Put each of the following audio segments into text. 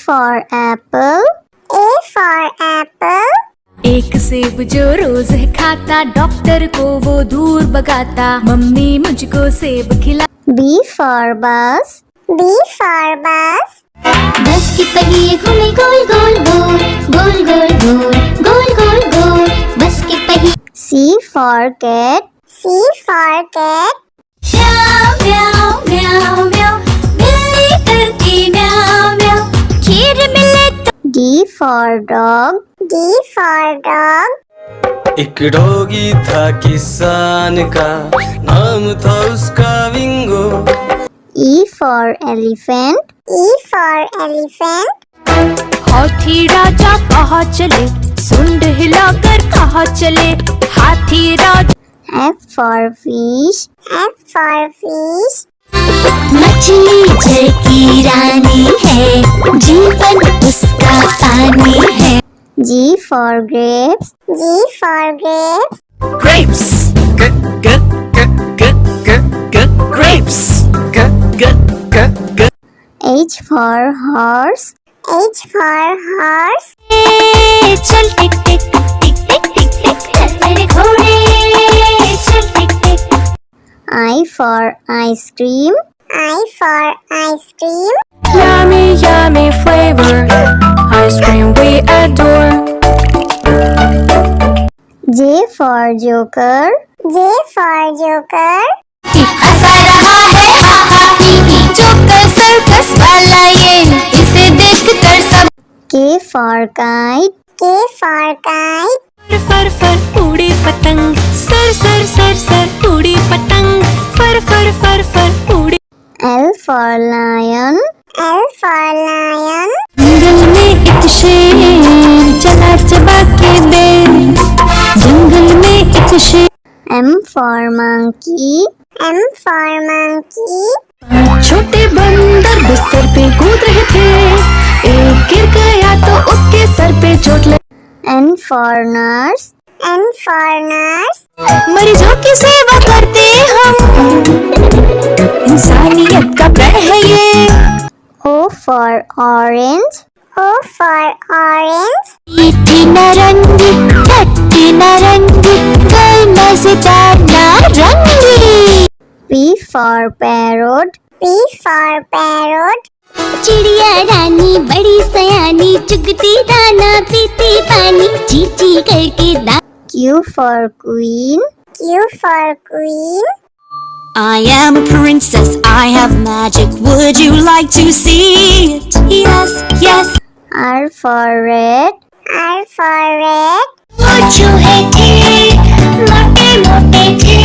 for apple. A for apple. एक सेब जो रोज है खाता, डॉक्टर को वो दूर भगाता, मम्मी मुझको सेब खिला। B for bus. B for bus. बस के पहिए घूमे गोल गोल गोल, गोल गोल गोल, गोल गोल गोल, बस के पहिए। C for cat. C for cat. म्याऊ म्याऊ म्याऊ म्याऊ, बिल्ली करती म्याऊ म्याऊ, खीर मिले तो। D for dog. D for dog. एक डॉगी था किसान का, नाम था उसका विंगो। E for elephant. E for elephant. हाथी राजा कहाँ चले, सुंड हिलाकर कहाँ चले, हाथी राजा। F for fish. F for fish. मछली जल की रानी है, जीवन उसका पानी है। G for grapes. G for grapes. Grapes. Grapes. H for horse. H for horse. चल टिक टिक टिक टिक टिक टिक, चल मेरे घोड़े, चल टिक टिक। I for ice cream. I for ice cream. Yummy, yummy flavor, ice cream we adore. J for joker. J for joker. हंसा रहा है हा हा ही ही, joker circus वाला ये, इसे देख कर सब। K for kite. K for kite. फर फर उड़ी पतंग, सर सर सर सर उड़ी पतंग, फर फर फर फर उड़ी। L for lion. L for lion. जंगल में एक शेर चला चबा के दे, जंगल में एक शेर। M for monkey. M for monkey. छोटे बंदर बिस्तर पे कूद रहे थे, एक गिर गया तो उसके सर पे चोट लगी। N for nurse. N for nurse. मरीजों की सेवा करते हम, इंसानियत का प्रण है ये। O for orange. O for orange. मीठी नारंगी, खट्टी नारंगी, कल मजेदार नारंगी। P for parrot. P for parrot. चिड़िया रानी बड़ी सयानी, चुगती दाना पीती पानी, ची ची करके दा। Q for queen. Q for queen. I am a princess, I have magic, would you like to see it? Yes, yes. R for red. R for red. वो चूहे थे, मोटे मोटे थे,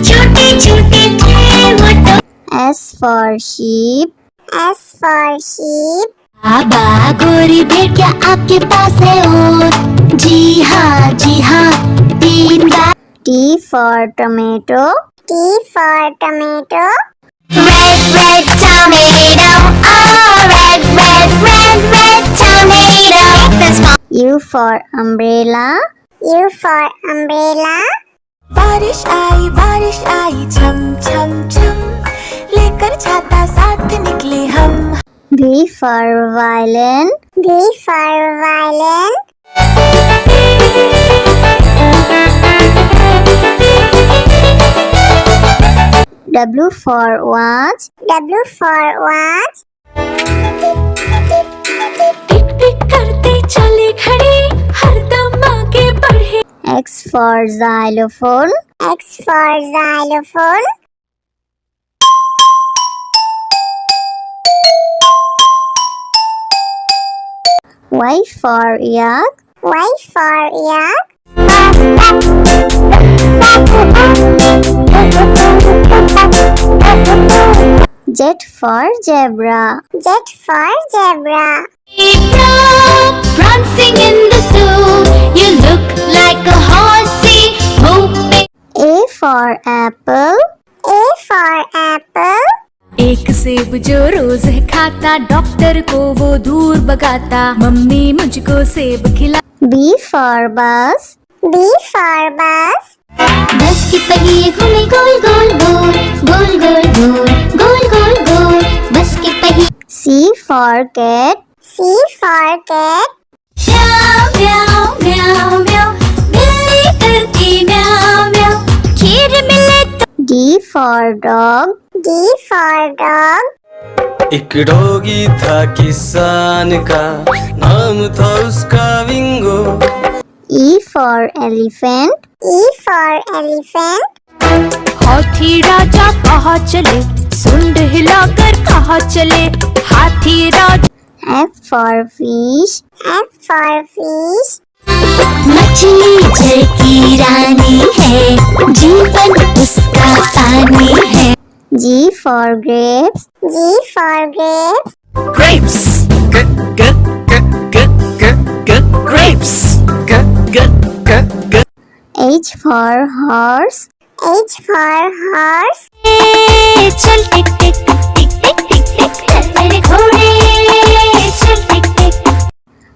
छोटे छोटे थे वो तो। S for sheep. S for sheep. बाबा गोरी भेड़िया आपके पास है और, जी हाँ 3 बार। T for tomato. T for tomato. Red, red tomato, oh red, red, red, red tomato. That's my U for umbrella. U for umbrella. बारिश आई छम छम छम, लेकर छाता साथ निकले हम। V for violin. V for violin. W for watch. W for watch. टिक टिक करते चले घड़ी, हरदम आगे बढ़े। X for xylophone. X for xylophone. Y for yak. Y for yak. Z for zebra. Z for zebra. prancing in the zoo, you look like a horsey, moving. A for apple. A for apple. एक सेब जो रोज है खाता, doctor को वो दूर भगाता, mummy मुझको सेब खिला। B for bus. B for bus. बस के पहिए घूमे गोल गोल गोल, गोल गोल गोल, गोल गोल गोल, बस के पहिए। C for cat. C for cat. म्याऊ म्याऊ म्याऊ म्याऊ बिल्ली करती म्याऊ म्याऊ खीर मिले तो D for dog. D for dog. एक डॉगी था किसान का, नाम था उसका विंगो। E for elephant. E for elephant. हाथी राजा कहाँ चले, सुंड हिलाकर कहाँ चले, हाथी राजा। F for fish. F for fish. मछली जल की रानी है, जीवन उसका पानी है। G for grapes. G for grapes. Grapes. Grapes. H for horse. H for horse. ए, चल टिक टिक टिक टिक टिक टिक चल मेरे घोड़े चल टिक टिक।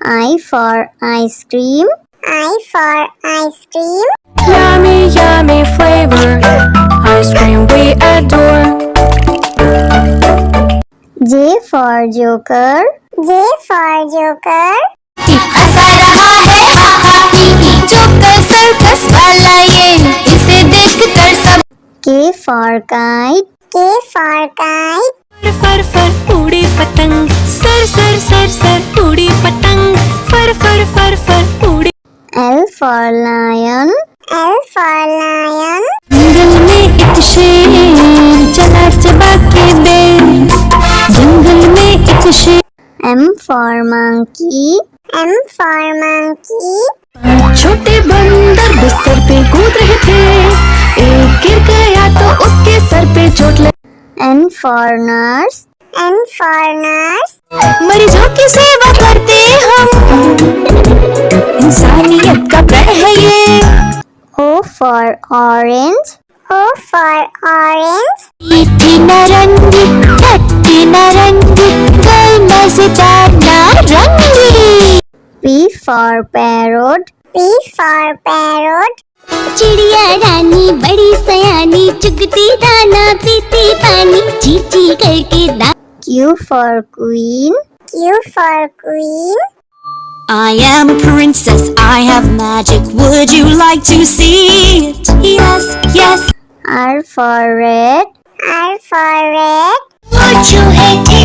I for ice cream. I for ice cream. Yummy, yummy flavor, ice cream we adore. J for joker. J for joker. हंसा रहा है हा हा ही ही joker circus वाला ये इसे देखकर सब। K for kite. K for kite. फर फर उड़ी पतंग, सर सर सर सर उड़ी पतंग, फर फर फर फर उड़ी। L for lion. L for lion. जंगल में एक शेर चला चबा के बेर, जंगल में एक शेर। M for monkey. M for monkey. छोटे बंदर बिस्तर पे कूद रहे थे, एक गिर गया तो उसके सर पे चोट लगी। N for nurse. N for nurse. मरीजों की सेवा करते हम, इंसानियत का प्रण है ये। O for orange. O for orange. मीठी नारंगी खट्टी नारंगी कोई मजेदार नारंगी। P for parrot. P for parrot. चिड़िया रानी बड़ी सयानी चुगती दाना पीती पानी ची ची करके दा। Q for queen. Q for queen. I am a princess, I have magic, would you like to see it? Yes, yes. R for red. R for red. मोचू है थे,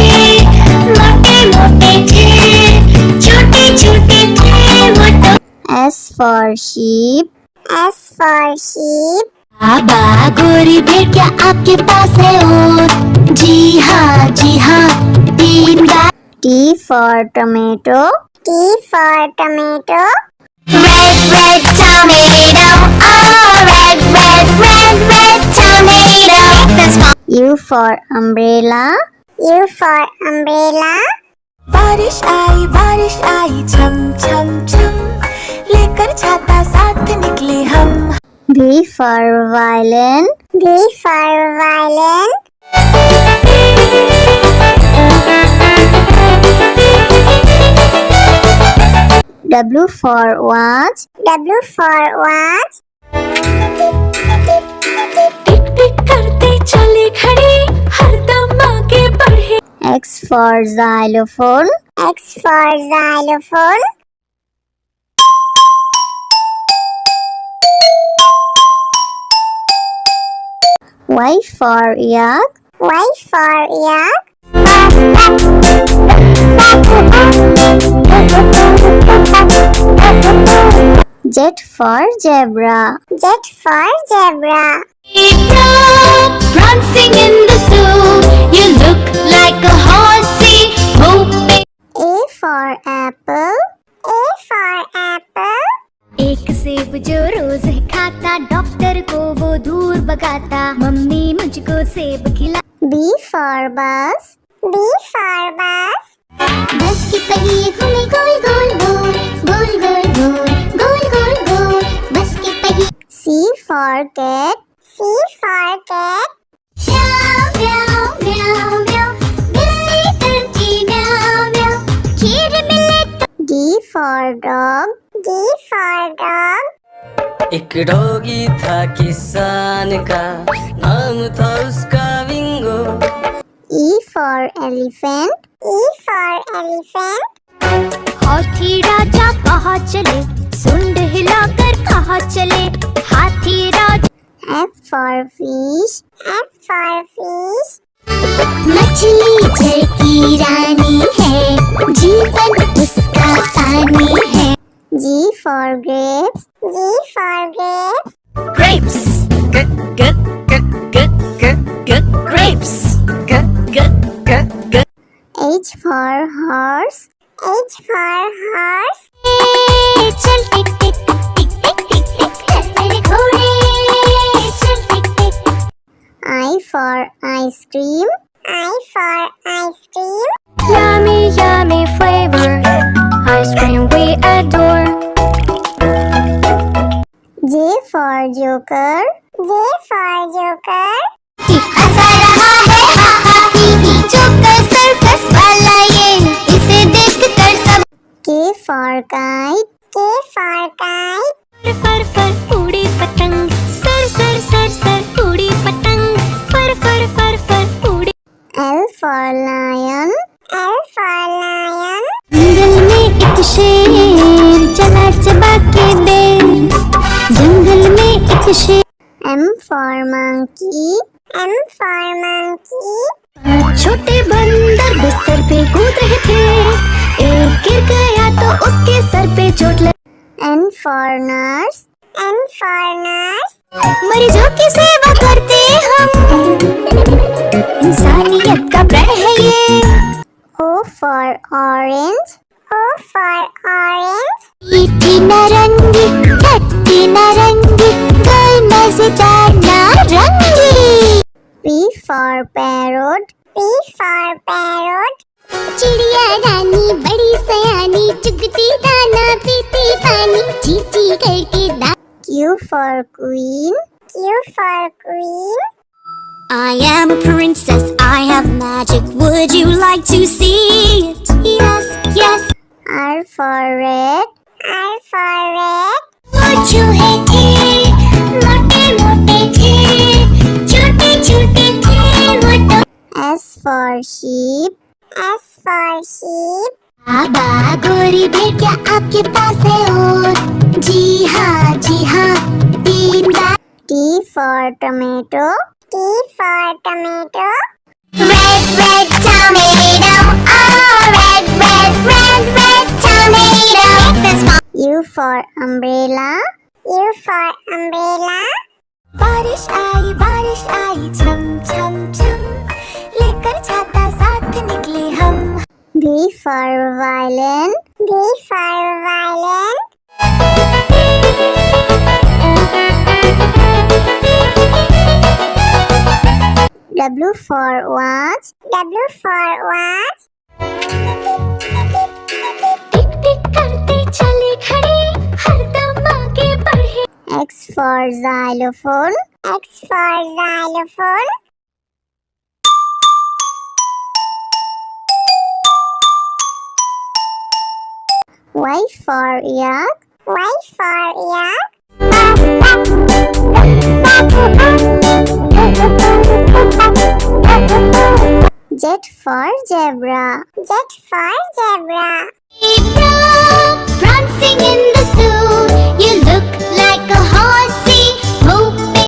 मोटे मोटे थे, छोटे छोटे थे वो तो। S for sheep. S for sheep. बाबा गोरी भेड़ क्या आपके पास है और जी हाँ 3 बार। T for tomato. T for tomato. Red, red tomato, oh red, red, red, red tomato. That's fine. U for umbrella. U for umbrella. बारिश आई छम छम छम, लेकर छाता साथ निकले हम। V for violin. V for violin. W for watch. W for watch. टिक टिक करते चले खड़े, हरदम आगे बढ़े। X for xylophone. X for xylophone. Y for yak. Y for yak. Z for zebra. Z for zebra. Prancing in the zoo, you look like a horsey moving. A for apple. A for apple. एक सेब जो रोज खाता doctor को वो दूर भगाता mummy मुझको सेब खिला। B for bus. B for bus. बस की पहिए घूमे गोल गोल गोल गोल गोल गोल गोल गोल गोल बस की पहिए। C for cat. C for cat. म्याऊ म्याऊ म्याऊ म्याऊ बिल्ली करती म्याऊ म्याऊ खीर मिले तो। D for dog. D for dog. एक डॉगी था किसान का, नाम था उसका विंगो। E for elephant. E for elephant. हाथी राजा कहाँ चले, सुंड हिलाकर कहाँ चले, हाथी राजा। F for fish. F for fish. मछली जल की रानी है, जीवन उसका पानी है। G for grapes. G for grapes. Grapes. Grapes. H for horse. H for horse. चल टिक टिक टिक टिक टिक टिक चल मेरे घोड़े, चल टिक टिक। I for ice cream. I for ice cream. Yummy, yummy flavor. Ice cream we adore. J for joker. J for joker. हंसा रहा है हा हा ही ही, joker circus वाला ये, इसे देख कर सब। K for kite. K for kite. फर फर उड़ी पतंग, सर सर सर सर उड़ी पतंग, फर फर फर फर उड़ी। L for lion. L for lion. जंगल में एक शेर चला चबा के बेर, जंगल में एक शेर। M for monkey. M for monkey. छोटे बंदर बिस्तर पे कूद रहे थे, एक गिर गया तो उसके सर पे चोट लगी। N for nurse. N for nurse. मरीजों की सेवा करते हम, इंसानियत का प्रण है ये। O for orange. O for orange. मीठी नारंगी, खट्टी नारंगी, कोई मजेदार नारंगी। P for parrot. P for parrot. चिड़िया रानी बड़ी सयानी, चुगती दाना पीती पानी, चींची करके दा। Q for queen. Q for queen. I am a princess, I have magic, would you like to see it? Yes, yes. R for red. R for red. वो चूहे थे, मोटे मोटे थे, छोटे छोटे थे वो तो। S for sheep. S for sheep. बाबा गोरी बेटिया आपके पास है और, जी हाँ 3 बार। T for tomato. T for tomato. Red, red tomato, oh red, red, red, red tomato. That's my U for umbrella. U for umbrella. बारिश आई छम छम छम, लेकर छाता साथ निकले हम। V for violin. V for violin. W for watch. W for watch. टिक टिक करते चले खड़े, हरदम आगे बढ़े। X for xylophone. X for xylophone. Y for yak. Y for yak. Z for zebra. Z for zebra. Prancing in the zoo, you look like a horse